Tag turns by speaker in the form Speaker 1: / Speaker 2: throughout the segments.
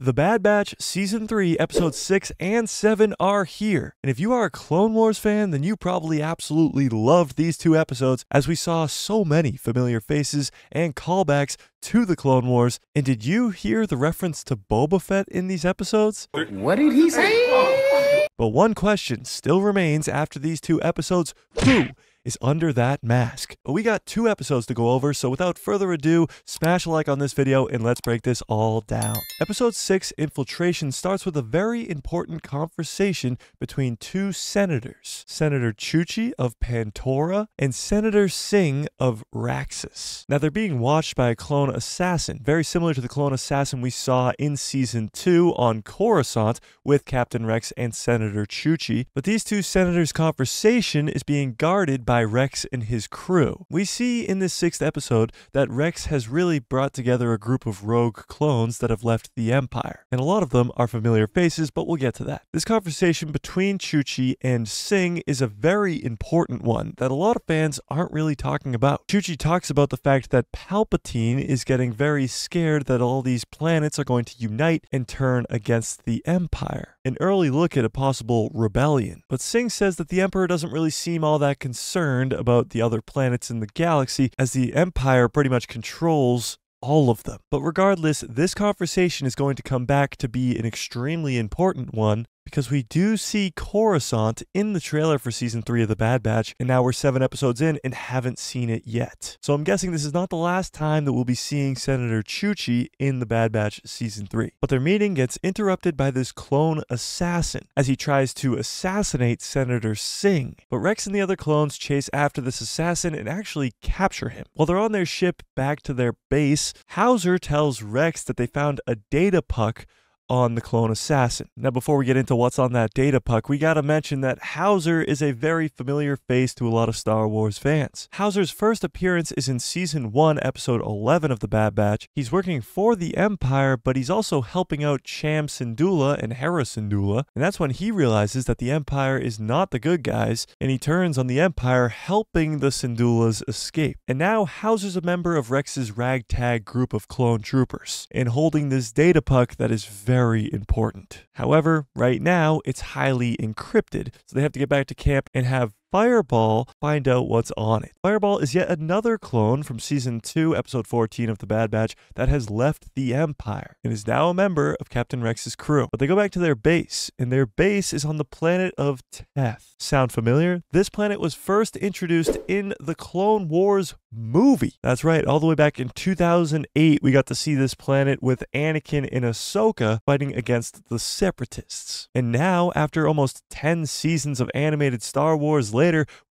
Speaker 1: The Bad Batch Season 3, Episodes 6 and 7 are here. And if you are a Clone Wars fan, then you probably absolutely loved these two episodes as we saw so many familiar faces and callbacks to the Clone Wars. And did you hear the reference to Boba Fett in these episodes?
Speaker 2: What did he say?
Speaker 1: But one question still remains after these two episodes. Who is under that mask? But we got two episodes to go over, so without further ado, smash a like on this video and let's break this all down. Episode 6, Infiltration, starts with a very important conversation between two senators, Senator Chuchi of Pantora and Senator Singh of Raxus. Now they're being watched by a clone assassin, very similar to the clone assassin we saw in Season 2 on Coruscant with Captain Rex and Senator Chuchi, but these two senators' conversation is being guarded by Rex and his crew. We see in this 6th episode that Rex has really brought together a group of rogue clones that have left the Empire, and a lot of them are familiar faces, but we'll get to that. This conversation between Chuchi and Singh is a very important one that a lot of fans aren't really talking about. Chuchi talks about the fact that Palpatine is getting very scared that all these planets are going to unite and turn against the Empire, an early look at a possible rebellion. But Singh says that the Emperor doesn't really seem all that concerned about the other planets in the galaxy, as the Empire pretty much controls all of them. But regardless, this conversation is going to come back to be an extremely important one, because we do see Coruscant in the trailer for Season 3 of The Bad Batch, and now we're 7 episodes in and haven't seen it yet. So I'm guessing this is not the last time that we'll be seeing Senator Chuchi in The Bad Batch Season 3. But their meeting gets interrupted by this clone assassin as he tries to assassinate Senator Singh. But Rex and the other clones chase after this assassin and actually capture him. While they're on their ship back to their base, Hauser tells Rex that they found a data puck on the clone assassin. Now, before we get into what's on that data puck, we gotta mention that Hauser is a very familiar face to a lot of Star Wars fans. Hauser's first appearance is in Season 1, Episode 11 of The Bad Batch. He's working for the Empire, but he's also helping out Cham Syndulla and Hera Syndulla, and that's when he realizes that the Empire is not the good guys, and he turns on the Empire, helping the Syndullas escape. And now Hauser's a member of Rex's ragtag group of clone troopers, and holding this data puck that is very important. However, right now, it's highly encrypted, so they have to get back to camp and have Fireball find out what's on it. Fireball is yet another clone from Season 2, Episode 14 of The Bad Batch that has left the Empire and is now a member of Captain Rex's crew. But they go back to their base, and their base is on the planet of Teth. Sound familiar? This planet was first introduced in the Clone Wars movie. That's right, all the way back in 2008, we got to see this planet with Anakin and Ahsoka fighting against the Separatists. And now, after almost 10 seasons of animated Star Wars later,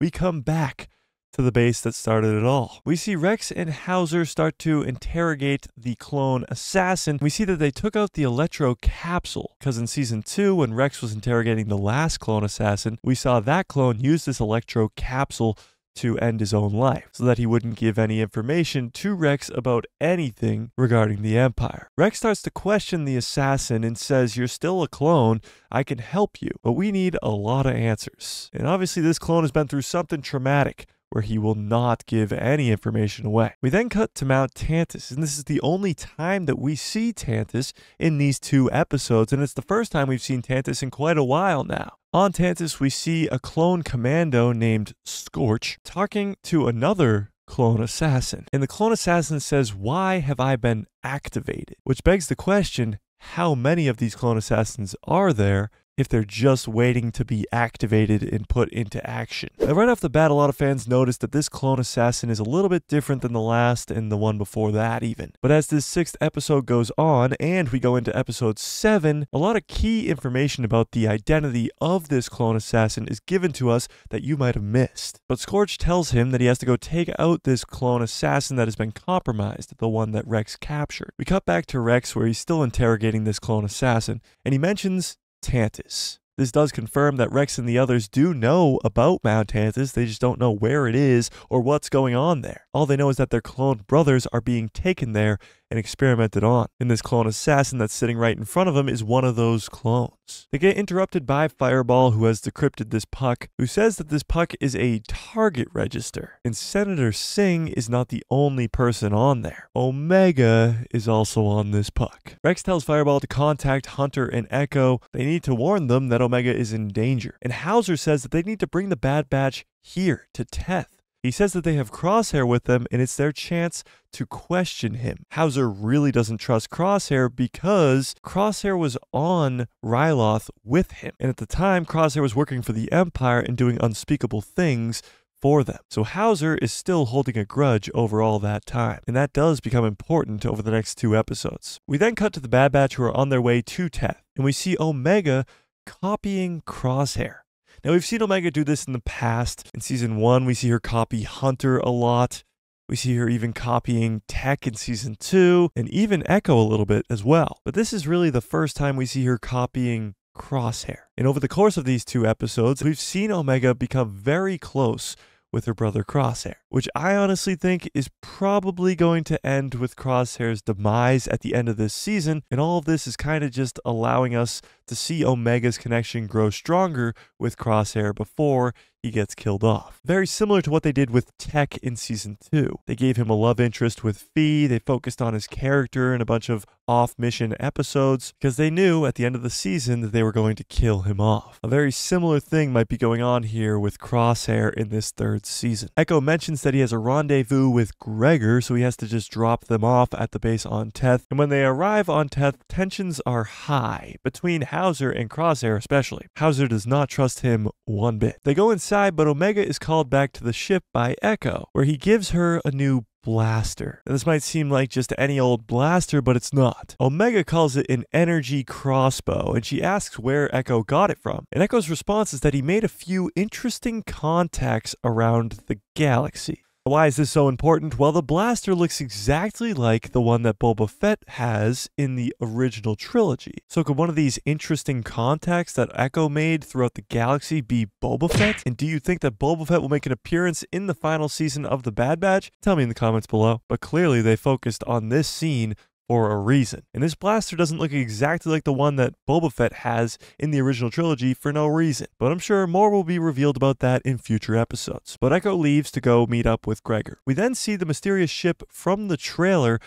Speaker 1: we come back to the base that started it all. We see Rex and Hauser start to interrogate the clone assassin. We see that they took out the Electro capsule, because in Season 2, when Rex was interrogating the last clone assassin, we saw that clone use this Electro capsule to end his own life, so that he wouldn't give any information to Rex about anything regarding the Empire. Rex starts to question the assassin and says, "You're still a clone, I can help you, but we need a lot of answers." And obviously this clone has been through something traumatic, where he will not give any information away. We then cut to Mount Tantiss, and this is the only time that we see Tantiss in these two episodes, and it's the first time we've seen Tantiss in quite a while now. On Tantiss, we see a clone commando named Scorch talking to another clone assassin. And the clone assassin says, "Why have I been activated?" Which begs the question, how many of these clone assassins are there if they're just waiting to be activated and put into action? Now, right off the bat, a lot of fans noticed that this clone assassin is a little bit different than the last and the one before that even. But as this 6th episode goes on and we go into Episode 7, a lot of key information about the identity of this clone assassin is given to us that you might have missed. But Scorch tells him that he has to go take out this clone assassin that has been compromised, the one that Rex captured. We cut back to Rex where he's still interrogating this clone assassin, and he mentions Tantiss. This does confirm that Rex and the others do know about Mount Tantiss, they just don't know where it is or what's going on there. All they know is that their cloned brothers are being taken there and experimented on. And this clone assassin that's sitting right in front of him is one of those clones. They get interrupted by Fireball, who has decrypted this puck, who says that this puck is a target register. And Senator Singh is not the only person on there. Omega is also on this puck. Rex tells Fireball to contact Hunter and Echo. They need to warn them that Omega is in danger. And Hauser says that they need to bring the Bad Batch here to Teth. He says that they have Crosshair with them and it's their chance to question him. Hauser really doesn't trust Crosshair because Crosshair was on Ryloth with him. And at the time, Crosshair was working for the Empire and doing unspeakable things for them. So Hauser is still holding a grudge over all that time. And that does become important over the next 2 episodes. We then cut to the Bad Batch who are on their way to Teth. And we see Omega copying Crosshair. Now, we've seen Omega do this in the past. In Season 1, we see her copy Hunter a lot. We see her even copying Tech in Season 2, and even Echo a little bit as well. But this is really the first time we see her copying Crosshair. And over the course of these 2 episodes, we've seen Omega become very close with her brother Crosshair, which I honestly think is probably going to end with Crosshair's demise at the end of this season, and all of this is kind of just allowing us to see Omega's connection grow stronger with Crosshair before he gets killed off. Very similar to what they did with Tech in Season 2. They gave him a love interest with Phee, they focused on his character in a bunch of off-mission episodes, because they knew at the end of the season that they were going to kill him off. A very similar thing might be going on here with Crosshair in this 3rd season. Echo mentions that he has a rendezvous with Gregor, so he has to just drop them off at the base on Teth, and when they arrive on Teth, tensions are high, between Hauser and Crosshair especially. Hauser does not trust him one bit. They go inside, but Omega is called back to the ship by Echo, where he gives her a new blaster. Now, this might seem like just any old blaster, but it's not. Omega calls it an energy crossbow, and she asks where Echo got it from. And Echo's response is that he made a few interesting contacts around the galaxy. Why is this so important? Well, the blaster looks exactly like the one that Boba Fett has in the original trilogy. So could one of these interesting contacts that Echo made throughout the galaxy be Boba Fett? And do you think that Boba Fett will make an appearance in the final season of The Bad Batch? Tell me in the comments below. But clearly they focused on this scene for a reason. And this blaster doesn't look exactly like the one that Boba Fett has in the original trilogy for no reason. But I'm sure more will be revealed about that in future episodes. But Echo leaves to go meet up with Gregor. We then see the mysterious ship from the trailer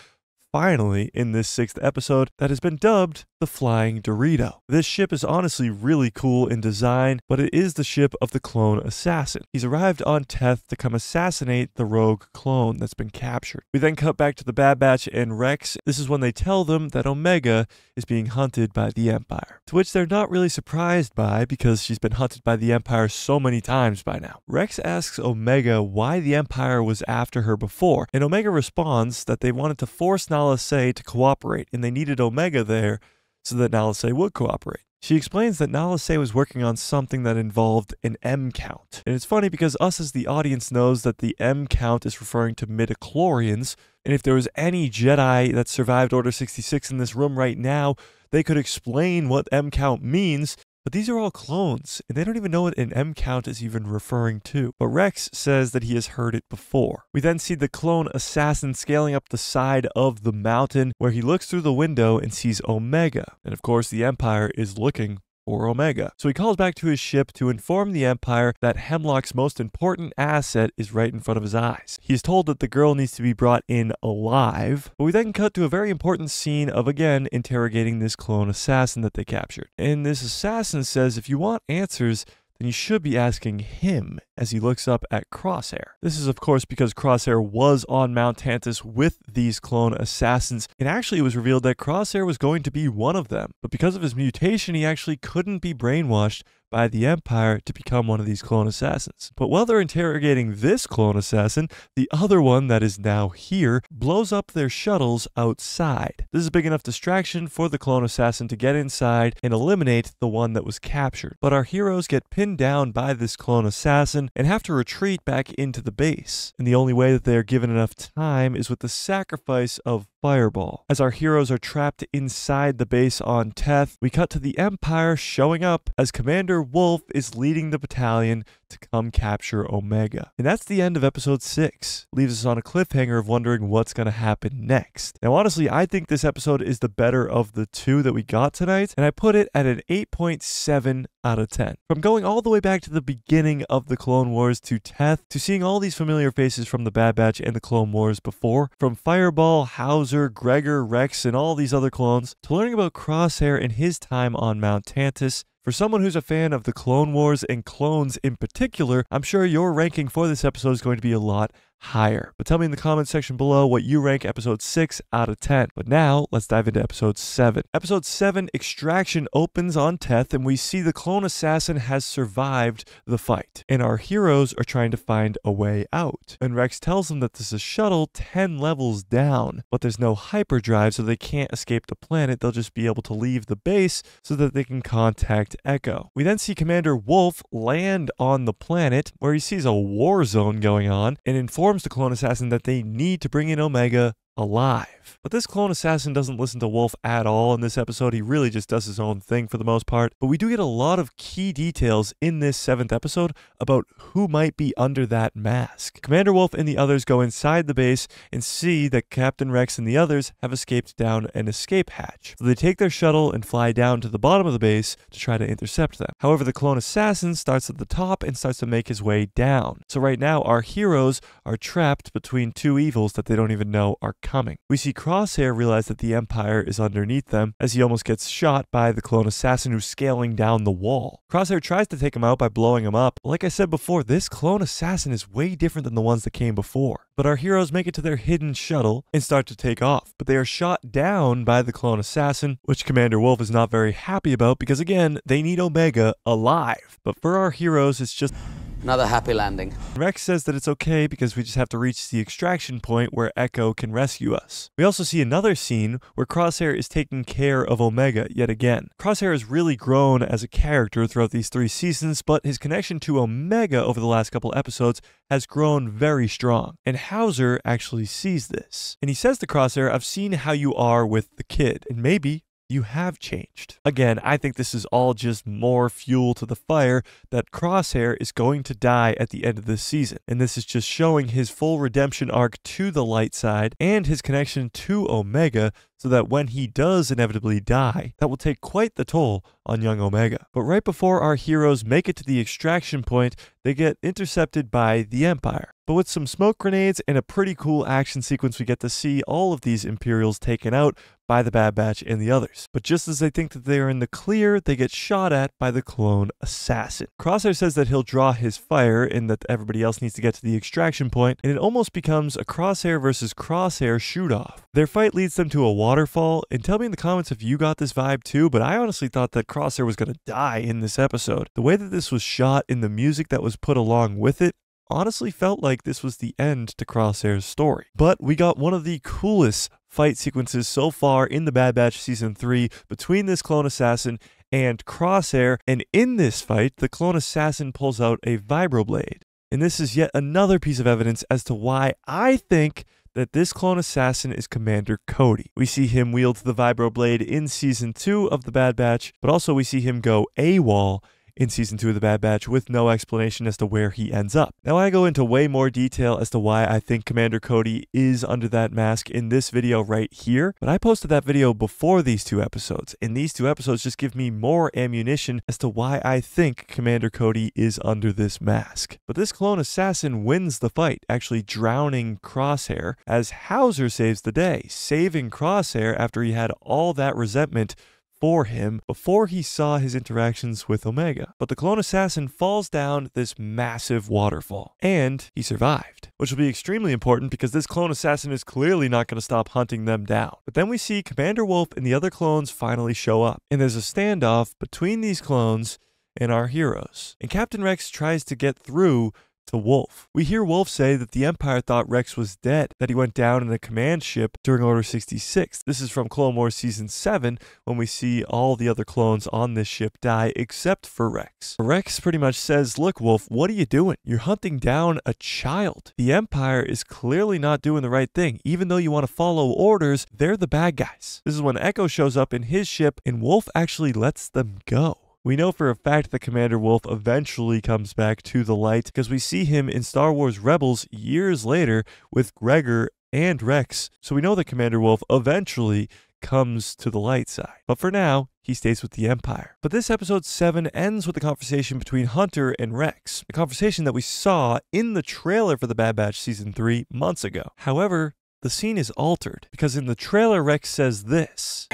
Speaker 1: finally in this 6th episode that has been dubbed the Flying Dorito. This ship is honestly really cool in design, but it is the ship of the clone assassin. He's arrived on Teth to come assassinate the rogue clone that's been captured. We then cut back to the Bad Batch and Rex. This is when they tell them that Omega is being hunted by the Empire, to which they're not really surprised by because she's been hunted by the Empire so many times by now. Rex asks Omega why the Empire was after her before, and Omega responds that they wanted to force Nala Se to cooperate, and they needed Omega there so that Nala Se would cooperate. She explains that Nala Se was working on something that involved an M count. And it's funny because us as the audience knows that the M count is referring to midichlorians, and if there was any Jedi that survived Order 66 in this room right now, they could explain what M count means. But these are all clones, and they don't even know what an M count is even referring to. But Rex says that he has heard it before. We then see the clone assassin scaling up the side of the mountain, where he looks through the window and sees Omega. And of course, the Empire is looking for Omega. So he calls back to his ship to inform the Empire that Hemlock's most important asset is right in front of his eyes. He is told that the girl needs to be brought in alive, but we then cut to a very important scene of, again, interrogating this clone assassin that they captured. And this assassin says if you want answers, then you should be asking him, as he looks up at Crosshair. This is of course because Crosshair was on Mount Tantus with these clone assassins, and actually it was revealed that Crosshair was going to be one of them, but because of his mutation he actually couldn't be brainwashed by the Empire to become one of these clone assassins. But while they're interrogating this clone assassin, the other one that is now here blows up their shuttles outside. This is a big enough distraction for the clone assassin to get inside and eliminate the one that was captured. But our heroes get pinned down by this clone assassin and have to retreat back into the base. And the only way that they are given enough time is with the sacrifice of Fireball. As our heroes are trapped inside the base on Teth, we cut to the Empire showing up as Commander Wolf is leading the battalion to come capture Omega. And that's the end of episode 6. Leaves us on a cliffhanger of wondering what's going to happen next. Now, honestly, I think this episode is the better of the two that we got tonight, and I put it at an 8.7 out of 10. From going all the way back to the beginning of the Clone Wars to Teth, to seeing all these familiar faces from the Bad Batch and the Clone Wars before, from Fireball, Hauser, Gregor, Rex, and all these other clones, to learning about Crosshair and his time on Mount Tantus. For someone who's a fan of the Clone Wars and clones in particular, I'm sure your ranking for this episode is going to be a lot higher. But tell me in the comments section below what you rank episode 6 out of 10. But now, let's dive into episode 7. Episode 7, Extraction, opens on Teth, and we see the clone assassin has survived the fight. And our heroes are trying to find a way out. And Rex tells them that this is a shuttle 10 levels down, but there's no hyperdrive, so they can't escape the planet. They'll just be able to leave the base so that they can contact Echo. We then see Commander Wolf land on the planet, where he sees a war zone going on, and informs the clone assassin that they need to bring in Omega alive. But this clone assassin doesn't listen to Wolf at all in this episode. He really just does his own thing for the most part. But we do get a lot of key details in this 7th episode about who might be under that mask. Commander Wolf and the others go inside the base and see that Captain Rex and the others have escaped down an escape hatch. So they take their shuttle and fly down to the bottom of the base to try to intercept them. However, the clone assassin starts at the top and starts to make his way down. So right now, our heroes are trapped between two evils that they don't even know are coming. We see Crosshair realize that the Empire is underneath them as he almost gets shot by the clone assassin who's scaling down the wall. Crosshair tries to take him out by blowing him up. Like I said before, this clone assassin is way different than the ones that came before. But our heroes make it to their hidden shuttle and start to take off. But they are shot down by the clone assassin, which Commander Wolf is not very happy about because, again, they need Omega alive. But for our heroes, it's just
Speaker 3: another happy landing.
Speaker 1: Rex says that it's okay because we just have to reach the extraction point where Echo can rescue us. We also see another scene where Crosshair is taking care of Omega yet again. Crosshair has really grown as a character throughout these 3 seasons, but his connection to Omega over the last couple episodes has grown very strong. And Hauser actually sees this. And he says to Crosshair, "I've seen how you are with the kid, and maybe you have changed." Again, I think this is all just more fuel to the fire that Crosshair is going to die at the end of this season. And this is just showing his full redemption arc to the light side and his connection to Omega, so that when he does inevitably die, that will take quite the toll on young Omega. But right before our heroes make it to the extraction point, they get intercepted by the Empire. But with some smoke grenades and a pretty cool action sequence, we get to see all of these Imperials taken out by the Bad Batch and the others. But just as they think that they are in the clear, they get shot at by the clone assassin. Crosshair says that he'll draw his fire and that everybody else needs to get to the extraction point, and it almost becomes a Crosshair versus Crosshair shoot-off. Their fight leads them to a waterfall, and tell me in the comments if you got this vibe too, but I honestly thought that Crosshair was going to die in this episode. The way that this was shot and the music that was put along with it honestly felt like this was the end to Crosshair's story. But we got one of the coolest fight sequences so far in the Bad Batch Season 3 between this clone assassin and Crosshair, and in this fight, the clone assassin pulls out a vibroblade. And this is yet another piece of evidence as to why I think that this clone assassin is Commander Cody. We see him wield the vibroblade in Season 2 of the Bad Batch, but also we see him go AWOL in Season 2 of the Bad Batch with no explanation as to where he ends up. Now I go into way more detail as to why I think Commander Cody is under that mask in this video right here, but I posted that video before these 2 episodes, and these 2 episodes just give me more ammunition as to why I think Commander Cody is under this mask. But this clone assassin wins the fight, actually drowning Crosshair, as Hauser saves the day, saving Crosshair after he had all that resentment for him before he saw his interactions with Omega. But the clone assassin falls down this massive waterfall, and he survived, which will be extremely important because this clone assassin is clearly not going to stop hunting them down. But then we see Commander Wolf and the other clones finally show up, and there's a standoff between these clones and our heroes. And Captain Rex tries to get through to Wolf. We hear Wolf say that the Empire thought Rex was dead, that he went down in a command ship during Order 66. This is from Clone Wars Season 7, when we see all the other clones on this ship die except for Rex. Rex pretty much says, "Look, Wolf, what are you doing? You're hunting down a child. The Empire is clearly not doing the right thing. Even though you want to follow orders, they're the bad guys." This is when Echo shows up in his ship, and Wolf actually lets them go. We know for a fact that Commander Wolf eventually comes back to the light because we see him in Star Wars Rebels years later with Gregor and Rex. So we know that Commander Wolf eventually comes to the light side. But for now, he stays with the Empire. But this episode 7 ends with a conversation between Hunter and Rex, a conversation that we saw in the trailer for The Bad Batch Season 3 months ago. However, the scene is altered because in the trailer, Rex says this: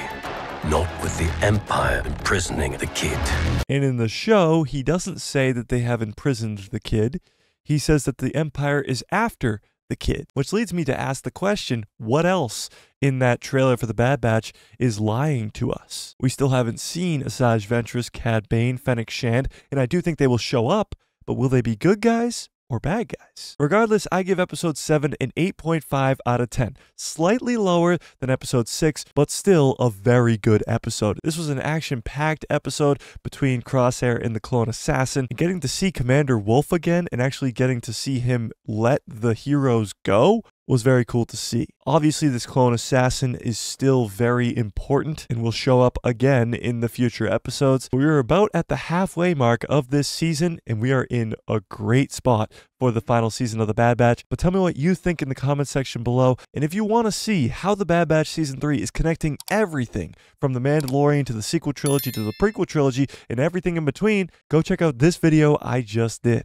Speaker 3: "Not with the Empire imprisoning the kid."
Speaker 1: And in the show, he doesn't say that they have imprisoned the kid. He says that the Empire is after the kid, which leads me to ask the question, what else in that trailer for The Bad Batch is lying to us? We still haven't seen Asajj Ventress, Cad Bane, Fennec Shand, and I do think they will show up, but will they be good guys or bad guys? Regardless, I give episode 7 an 8.5 out of 10. Slightly lower than episode 6, but still a very good episode. This was an action-packed episode between Crosshair and the Clone Assassin. And getting to see Commander Wolf again and actually getting to see him let the heroes go was very cool to see. Obviously, this Clone Assassin is still very important and will show up again in the future episodes. We are about at the halfway mark of this season, and we are in a great spot for the final season of The Bad Batch. But tell me what you think in the comment section below. And if you want to see how The Bad Batch Season 3 is connecting everything from The Mandalorian to the sequel trilogy to the prequel trilogy and everything in between, go check out this video I just did.